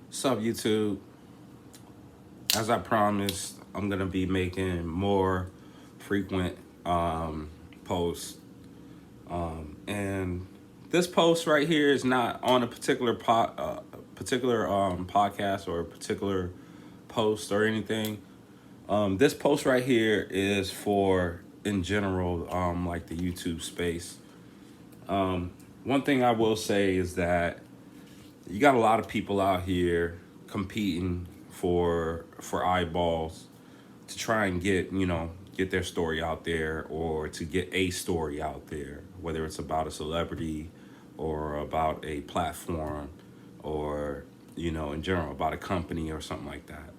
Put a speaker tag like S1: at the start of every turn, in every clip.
S1: What's up, YouTube? As I promised, I'm gonna be making more frequent posts. And this post right here is not on a particular podcast or a particular post or anything. This post right here is for in general, like the YouTube space. One thing I will say is that you got a lot of people out here competing for eyeballs to try and get their story out there or to get a story out there, whether it's about a celebrity or about a platform or in general about a company or something like that.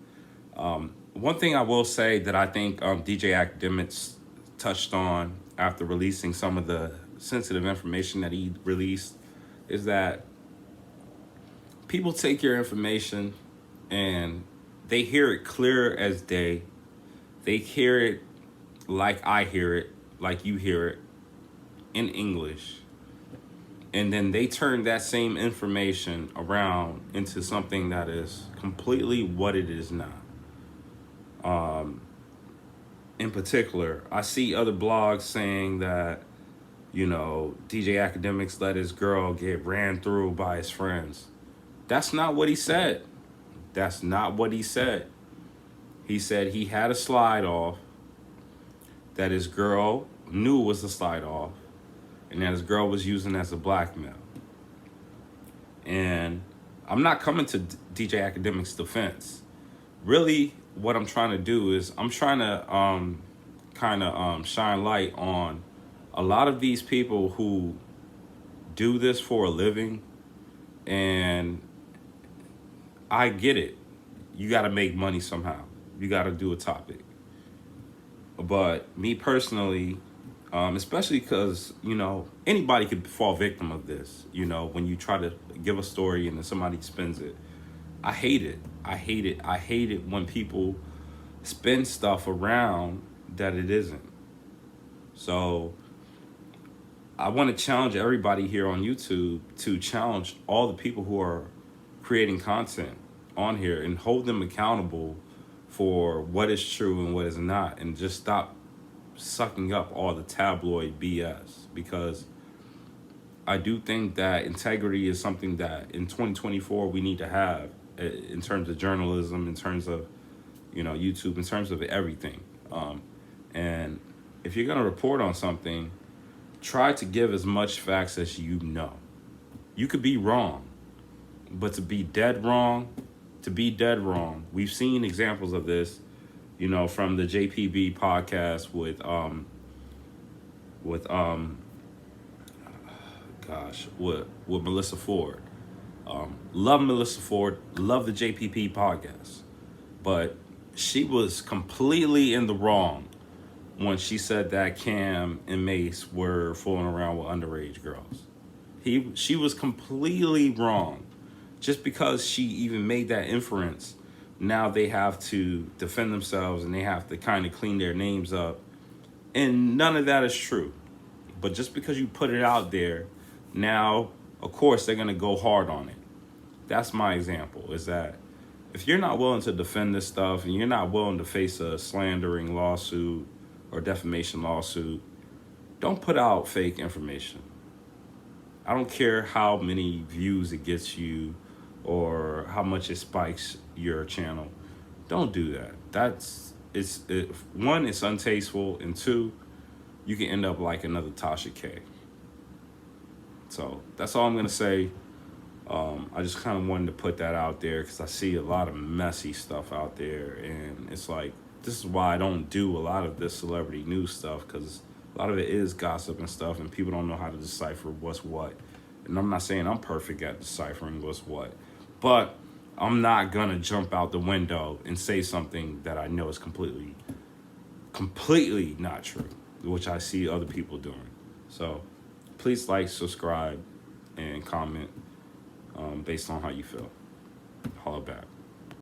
S1: One thing I will say that I think DJ Academics touched on after releasing some of the sensitive information that he released is that people take your information and they hear it clear as day. They hear it like I hear it, like you hear it in English. And then they turn that same information around into something that is completely what it is not. In particular, I see other blogs saying that, DJ Academics let his girl get ran through by his friends. That's not what he said. That's not what he said. He said he had a slide off that his girl knew was a slide off and that his girl was using as a blackmail. And I'm not coming to DJ Academics' defense. Really, what I'm trying to do is I'm trying to shine light on a lot of these people who do this for a living. And I get it. You got to make money somehow. You got to do a topic. But me personally, especially because, anybody could fall victim of this, when you try to give a story and then somebody spins it. I hate it. I hate it. I hate it when people spin stuff around that it isn't. So I want to challenge everybody here on YouTube to challenge all the people who are creating content on here and hold them accountable for what is true and what is not, and just stop sucking up all the tabloid BS, because I do think that integrity is something that in 2024 we need to have in terms of journalism, in terms of YouTube, in terms of everything. And if you're going to report on something, try to give as much facts as you know. You could be wrong, but to be dead wrong, we've seen examples of this, from the JPB podcast with Melissa Ford. Love Melissa Ford, love the JPP podcast, but she was completely in the wrong when she said that Cam and Mace were fooling around with underage girls. She was completely wrong. Just because she even made that inference, now they have to defend themselves and they have to kind of clean their names up. And none of that is true. But just because you put it out there, now, of course, they're going to go hard on it. That's my example, is that if you're not willing to defend this stuff and you're not willing to face a slandering lawsuit or defamation lawsuit, don't put out fake information. I don't care how many views it gets you or how much it spikes your channel. Don't do that. One, it's untasteful, and two, you can end up like another Tasha K. So that's all I'm gonna say. I just kind of wanted to put that out there because I see a lot of messy stuff out there, and it's like, this is why I don't do a lot of this celebrity news stuff, because a lot of it is gossip and stuff, and people don't know how to decipher what's what. And I'm not saying I'm perfect at deciphering what's what, but I'm not gonna jump out the window and say something that I know is completely not true, which I see other people doing. So please like, subscribe, and comment based on how you feel. Holla back.